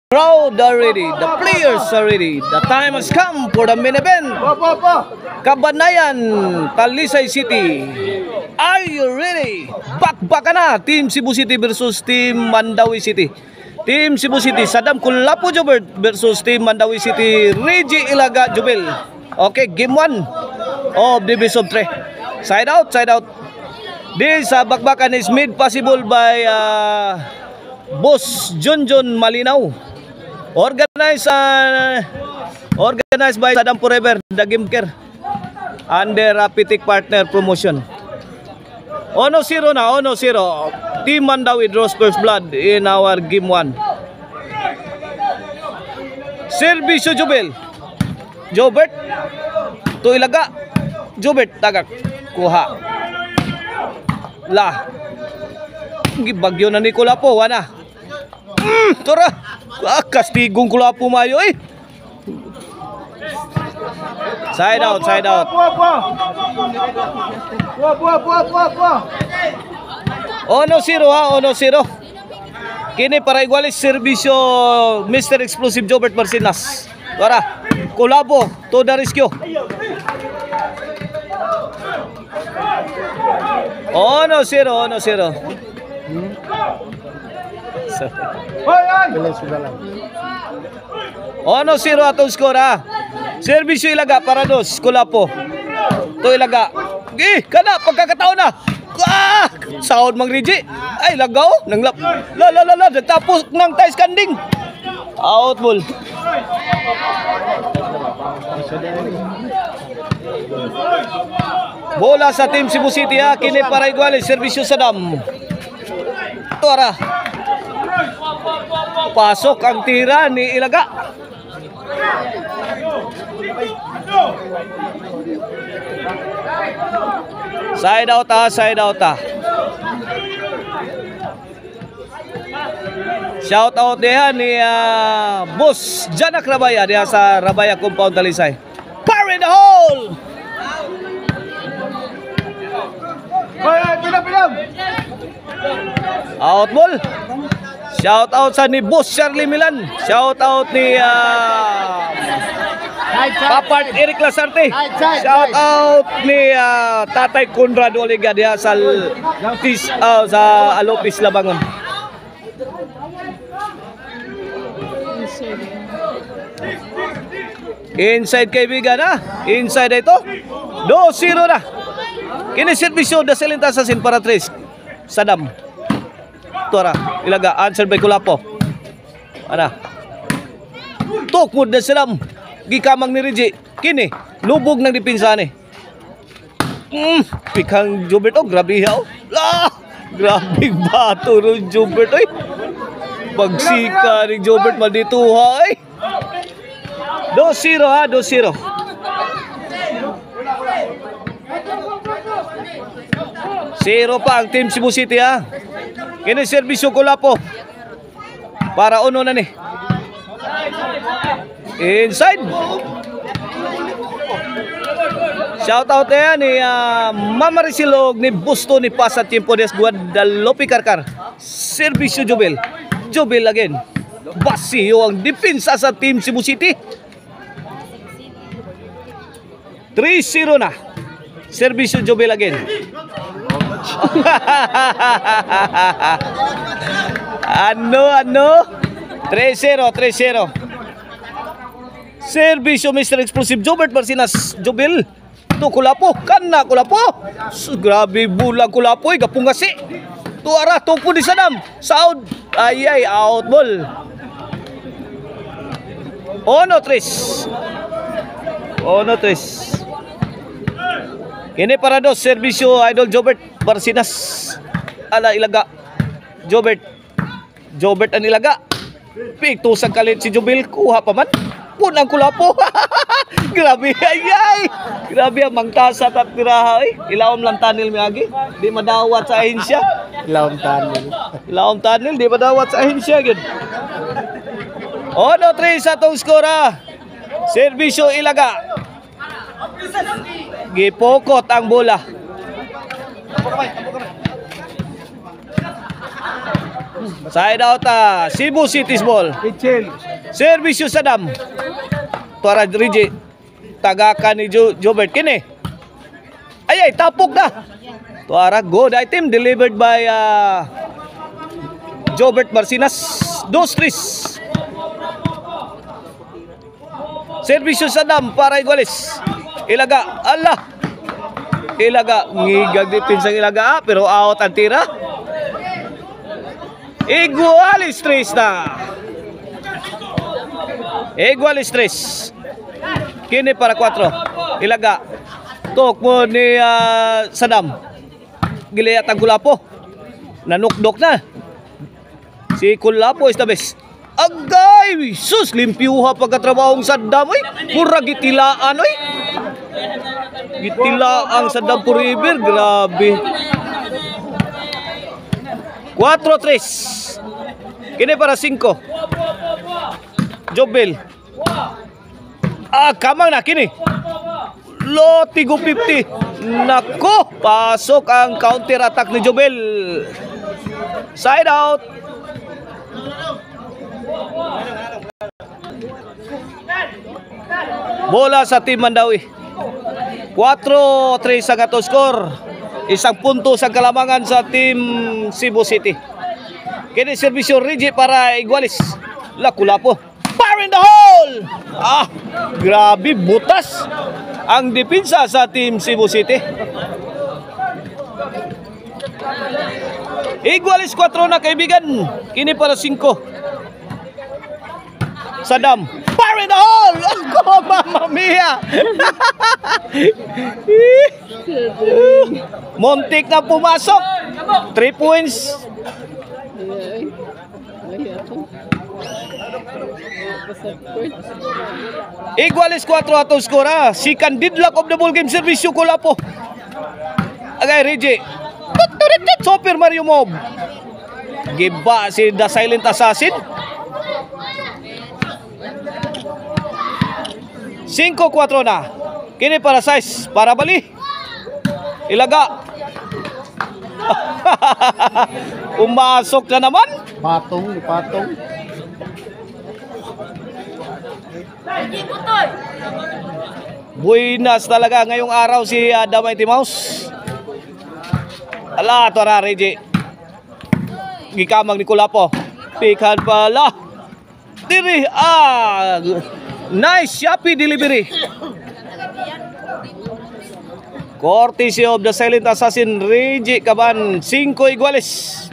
Crowd are ready, the players are ready. The time has come for the main event. Kabanayan, Talisay City. Are you ready? Bakbakan na, Team Cebu City versus Team Mandawi City. Team Cebu City, Saddam Kulapo Jobert versus Team Mandawi City, Reggie Ilaga Jubel. Okay, game 1 of the best of 3. Side out, side out. This bakbakan is made possible by Boss Junjun Malinaw. Organized by Saddam Forever, the Game Care, under Pitik Partner Promotion. 0-0 na, 0-0. Team Mandawi draws first blood in our game 1. Servisyo Jubel. Jobert to Ilaga. Jobert tagak. Kuha. La. Gibagyo na ni Kulapo, wana. Tora. Kastigong Kulapo mayo eh. Side out, side out. 1-0 ha, 1-0. Kini para igualis serbisyo Mr. Explosive Jobert Marcinas. Tora. Kulapo to the rescue. 1-0, 1-0. 1-0 atong skor ha. Servisyo Ilaga para dos Kulapo. To Ilaga. Kana pagkakataon na. Sahod mang Rigi. Ay lagaw nang lap. La tapos ng tie standing. Out ball. Bola sa Team Cebu City ha. Kini para igualis servisyo Saddam. Tora. Pasok ang tira ni Ilaga. Side out ha, side out ha. Shout out diha ni Boss Janak Rabaya diha sa Rabaya Compound Talisay. Fire in the hole. Out ball. Shout out sa ni Boss Charlie Milan. Shout out ni Papart Eric Lasarte. Shout out ni Tatay Conrad Oliga diha sa Alopis Labangon. Inside kaibigan ha. Inside ito. 2-0 na. Kini servisyo da Silent Assassin para Tres. Saddam. Tora, Ilaga, answer by Kulapo. Ana. Tukmod na Saddam. Gikamang ni Reggie. Kini, lubog ng dipinsa ni. Pikang Jobert oh, grabe ha. Grabe bato ron Jobert oy. Pagsika ni Jobert madituha ay. 2-0 ha, 2-0. Zero pa ang Team Cebu City ha. Kini servisyo Kulapo. Para uno na ni. Inside. Shout out na ni Mama Risilog ni Busto ni Pasa Tiempo des Guadalupe Karkar. Servisyo Jubel. Jubel again. Basiyo ang depensa sa Team Cebu City. 3-0 na. Servisyo Jubel again. Ano? 3-0. Servisyo Mr. Explosive Jobert Marcinas Jobel. To Kulapo. Kana Kulapo. Grabe bulang Kulapo. Gapungasi. Tuara. Tupo di Saddam. Sound. Ay. Out ball. 1-3. Kini para dos servisyo Idol Jobert Marcinas. Ala Ilaga. Jobert ang Ilaga. Pikto sa kalit si Jubel. Kuha pa man. Punang Kulapo. Grabe ay. Grabe ang mangtasa at tiraha ay. Ilawom lang tunnel miagi. Di madawat sa ahensya. Ilawom tunnel. Di madawat sa ahensya. 1-3 sa tong skora. Servisyo Ilaga. Gipokot ang bola. Side out Cebu City's ball. Servisyo Sadam. Tuara Rigi. Tagakan ni Jobert kini. Ay, tapok na. Tuara good item delivered by Jobert Marcinas. 2-3. Servisyo Sadam para Iguales. Ilaga. Allah. Ilaga. Ngigag depensa ng Ilaga pero out ang tira. Iguales 3 na. Iguales 3. Kini para 4. Ilaga. Tok mo ni Sadam. Giliyat ang Kulapo. Nanukdok na. Si Kulapo is the best. Agay! Sus! Limpiuha pagkatrabahong Sadam. Pura gitilaan. Gitilaan Sadam Puriber. Grabe. 4-3. Kini para 5. Jobel. Kamang na kini. Tigo 50. Nako, pasok ang counter attack ni Jobel. Side out. Bola sa Team Mandawi. 4-3 ang ato score. Isang punto sa kalamangan sa Team Cebu City. Kini servisyo Rigi para Iguales. Kulapo. Fire in the hole! Grabe, butas ang depensa sa Team Cebu City. Iguales 4 na kaibigan. Kini para 5. Sadam. Fire in the hole! Oh, Mamma Mia! Montik na pumasok. 3 points. Iguales 4 atong skora. Si Candidlock of the ball game servisyo Kulapo. Agay Rigi. Super Mario Mob. Giba si The Silent Assassin. 5-4 na. Kini para 6. Para bali. Ilaga. Umasok na naman. Patong. Buenas talaga ngayong araw si The Mighty Mouse. Ala, Tora Rigi. Gikamang ni Kulapo. Pikan pala. Diri. Nice Shopee delivery. Courtesy of the Silent Assassin Rigi Caban. 5 Iguales.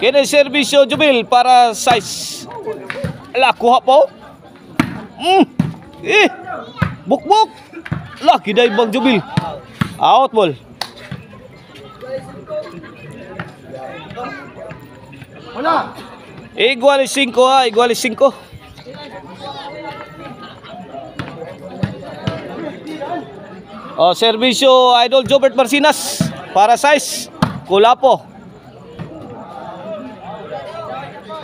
Kini servisyo Jubil para 6. Kuha po. Bukbuk. Kiday bang Jubil. Out ball. Iguales 5 Iguales 5. Servisyo Idol Jobert Marcinas para 6. Kulapo.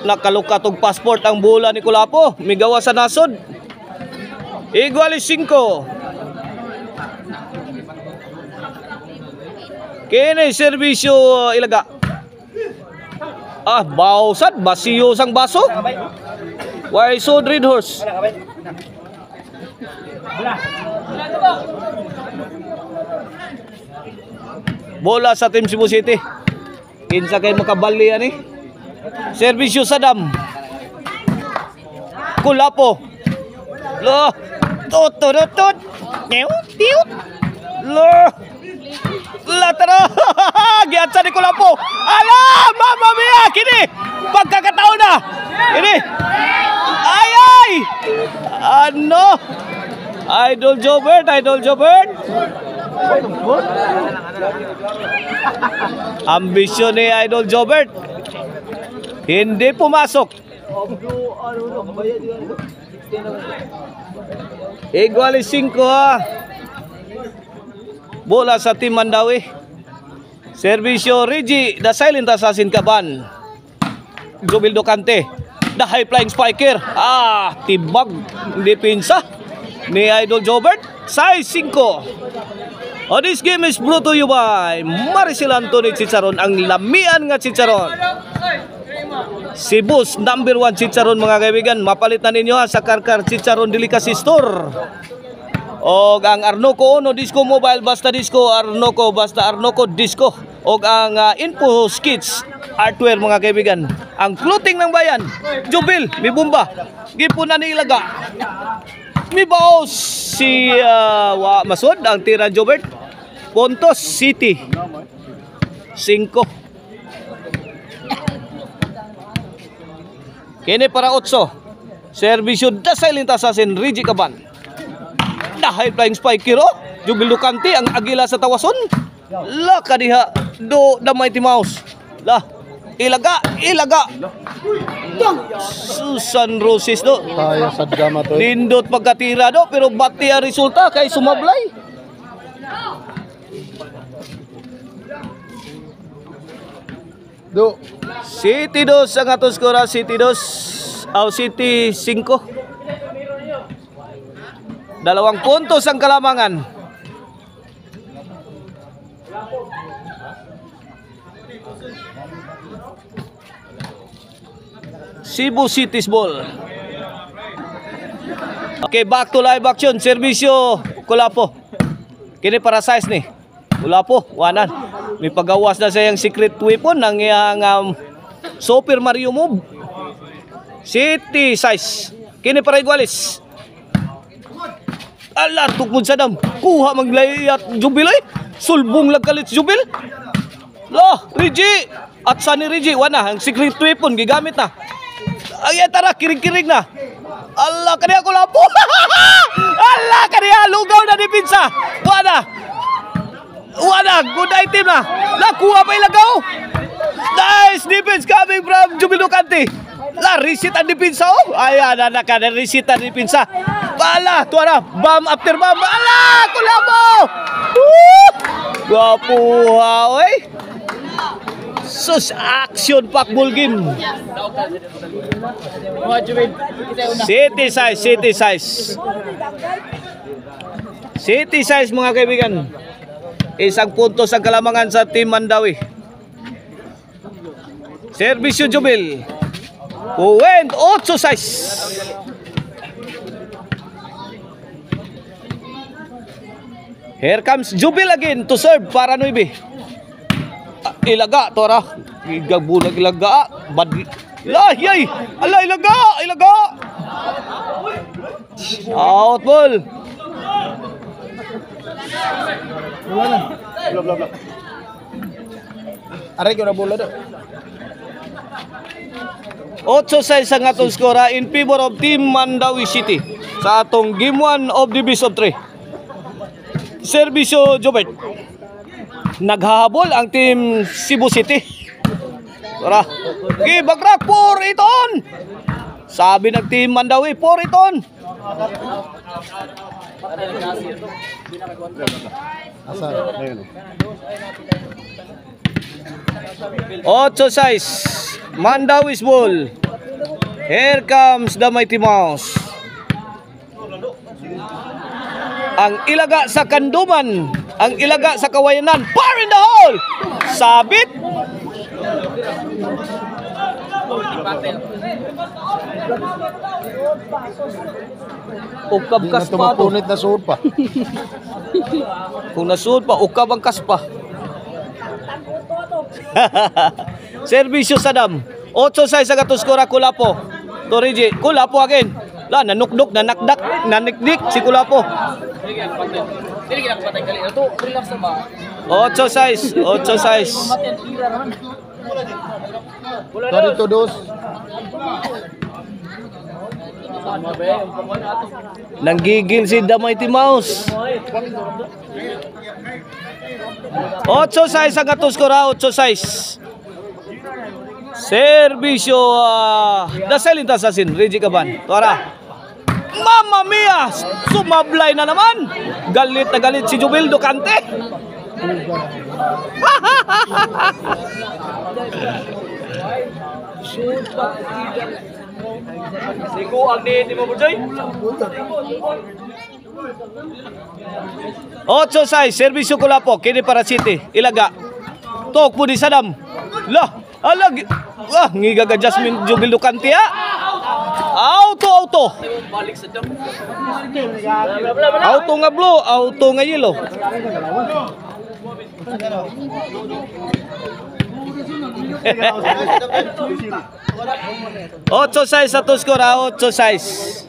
Nakalukatog passport ang bola ni Kulapo. Migawa sa nasod. Iguales 5. Kini servisyo Ilaga. Bausad. Basiyo sang baso. Why so Red Horse? Bola sa Team Cebu City. Kinsa kay makabali ani? Servisyo Sadam. Kulapo. Tot. Tiut. Latara. Giatsa ni Kulapo. Ala, Mamma Mia kini. Pagkakataon na. Ini. Ay. Ano? Idol Jobert. Ambisyon ni Idol Jobert. Hindi pumasok. Iguales 5 Bola sa Team Mandawi. Servisyo Rigi, The Silent Assassin Caban. Jubil Docante. The High Flying Spiker. Tibag. Depensa ni Idol Jobert. Size 5. Oh, this game is brought to you by Maricel Anthony Chicharon, ang lamian nga chicharon. Cebu's #1 chicharon mga kaibigan. Mapalit na ninyo sa Karkar Chicharon Delicacy Store. O ang Arnoco Uno Disco Mobile, basta disco, Arnoco, basta Arnoco Disco. O ang Info Skits Artware mga kaibigan. Ang clothing ng bayan, Jubil, may bumba. Gipunan ni Ilaga. May baos si Masud, ang tira Jobert. Pontos City 5. Kini para 8. Servisyo Dasay Lintasasin Rigi Caban. Dahil flying spike kiro, Jubil Ducanti ang agila sa tawason. La kadiha do the Mighty Mouse. La ilaga. Susan Roses do. Kaya sa drama to. Lindot pagkatira do, pero bati ang resulta kay sumablay. Do. City 2 ang atos skora, City 2 au City 5. 2 puntos ang kalamangan. Cebu City's ball. Okay, back to live action. Servisyo Kulapo. Kini para size ni Kulapo, wanan. May pagawas na sa iyang secret weapon ng iyang Super Mario move. City size. Kini para Igualis. Ala, tukmod sa dam. Kuha maglayat Jubil ay. Sulbong lagkalit Jubil. Lo, Rigi. At sa ni Rigi, wana, ang secret weapon gigamit na. Ay, tara, kirig-kirig na. Allah, kaniya Kulapo. Allah, kaniya, lugaw na ni Pinsa. Wala, good item na. Nakuha pa ilagaw. Nice defense coming from Jubil Ducanti. La, reset ang dipinsa oh. Ayan, naka-reset ang dipinsa. Bala, tuwara, bomb after bomb. Bala, Kulapo. Gwapo ha, oy. Sus, action pack ball game. City size mga kaibigan. 1 puntos ang kalamangan sa Team Mandawi. Servisyo Jubil. Uwend 8 size. Here comes Jubil again to serve para 9. Ilaga tora. Gagbulag ilaga. Lahyay. Ala ilaga. Out ball. Wala na. Aray ko na bola do. 8-6 ang atong skora in favor of Team Mandawi City sa atong game 1 of the best of 3. Servisyo Jobert. Naghahabol ang Team Cebu City. Tara. Gibagrak for iton. Sabi ng Team Mandawi, for iton. Asa? Ayun. 8-6 Mandawi's ball. Here comes the Mighty Mouse. Ang ilaga sa Kanduman, ang ilaga sa Kawayanan, fire in the hole. Sabit. Ukab kaspa to. Punit na suot pa. Kung nasuot pa, ukab ang kaspa. Servisyo Sadam. 8-6 sa katuskora Kulapo. Toriji, Kulapo again. La, nanukdok, nanakdak, nanikdik si Kulapo. 8-6. Dito dos. Nanggigil si The Mighty Mouse. 8-6 ang katuskora, 8-6. Servisyo Dasay Lintasasin Rigi Caban. Tora. Mamma mia! Sumablay na naman. Galit na galit si Jubil Ducanti. Sigo ang ni mo Bojoy. 8-6, serbisyo Kulapo, kini para City. Ilaga. Tok po di Sadam. Lah, alag. Ngiga ka Jasmine Jubil Ducanti ha. Auto. Auto nga blue, auto nga yellow. Ocho size satu skor, 8-6.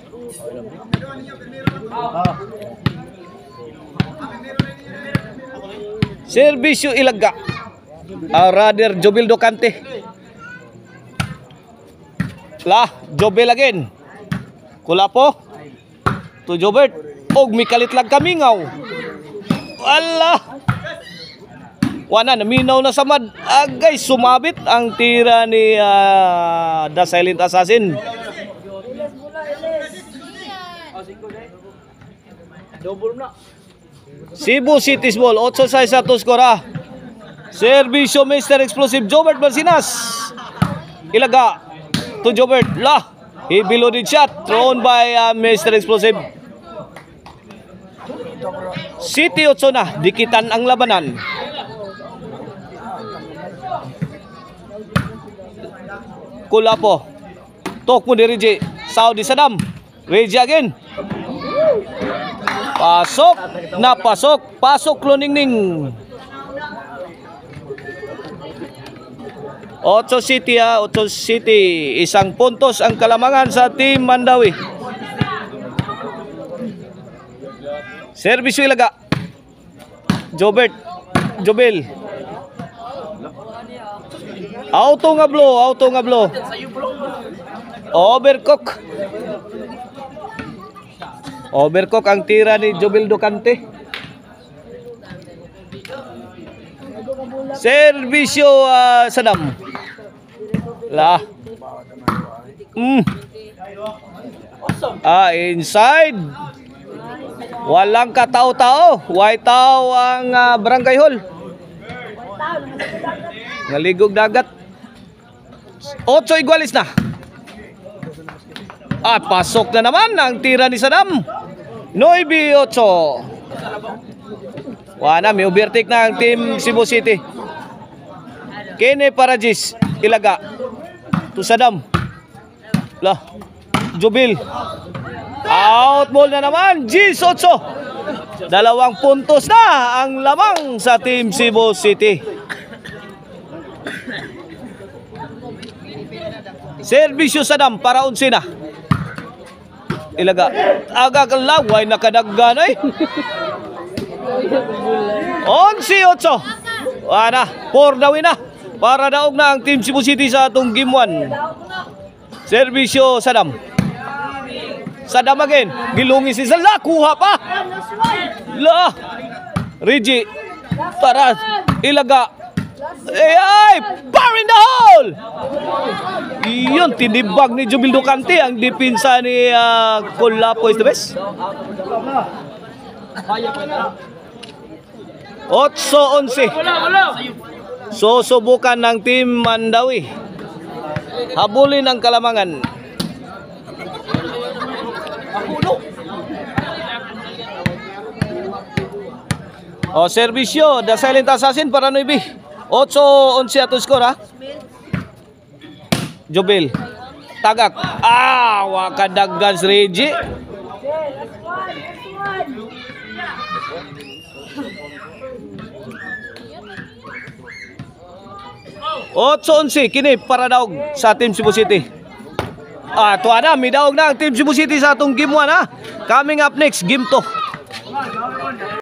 Serbisyo Ilaga. Rather Jubil Ducanti. Lah, Jobel again. Kulapo. To Jobert. Og mikalit lang kamingaw. Wala. Wana naminaw na samad. Agay sumabit ang tira ni The Silent Assassin. Cebu City's ball, 8-6 1 skor ha. Serbisyo Mr. Explosive Jobert Balsinas. Ilaga to Jobert. Lah, he beloaded shot thrown by Mr. Explosive. City 8 na, dikitan ang labanan. Kulapo. Tok mo ni Reggie. Saudi Sadam. Reggie again. Pasok. Napasok. Pasok Loningning. 8 City ha. 8 City. Isang puntos ang kalamangan sa Team Mandawi. Servisyo Ilaga. Jobert. Jobel. Auto nga blow. Overcook ang tira ni Jubil Ducanti. Servisyo Sadam. Lah. Inside. Walang katao-tao. White tao ang Barangay Hall. Ngaligog dagat. 8 igualis na. Pasok na naman ang tira ni Sadam. 9-8. Wana, may overtake na ang Team Cebu City. Kene Parajis. Ilaga. To Sadam. Lah. Jubil. Out ball na naman. Gis 8. 2 puntos na ang lamang sa Team Cebu City. Servisyo Sadam para 11 na. Ilaga. Aga kalaway nakadaggan ay. 11-8. Ana, 4 na win na. Para daog na ang Team Cebu City sa atong game 1. Servisyo Sadam. Sadam again. Gilungi si Sala. Kuha pa. La. Reggie. Para Ilaga. Ay! Power in the hole! Iyon, tinibag ni Jubil Ducanti. Ang dipinsa ni Kulapo is the best. 8-11. Susubukan ng Team Mandawi. Habulin ang kalamangan. Servisyo, The Silent Assassin para 9. 8-11 ato skor ha. Jobel. Tagak. Wakadaggan si Reggie. Otso 11 kini para daog sa Team Cebu City. Tuwa na, may daog na ang Team Cebu City sa atong game 1 ha. Coming up next, game 2.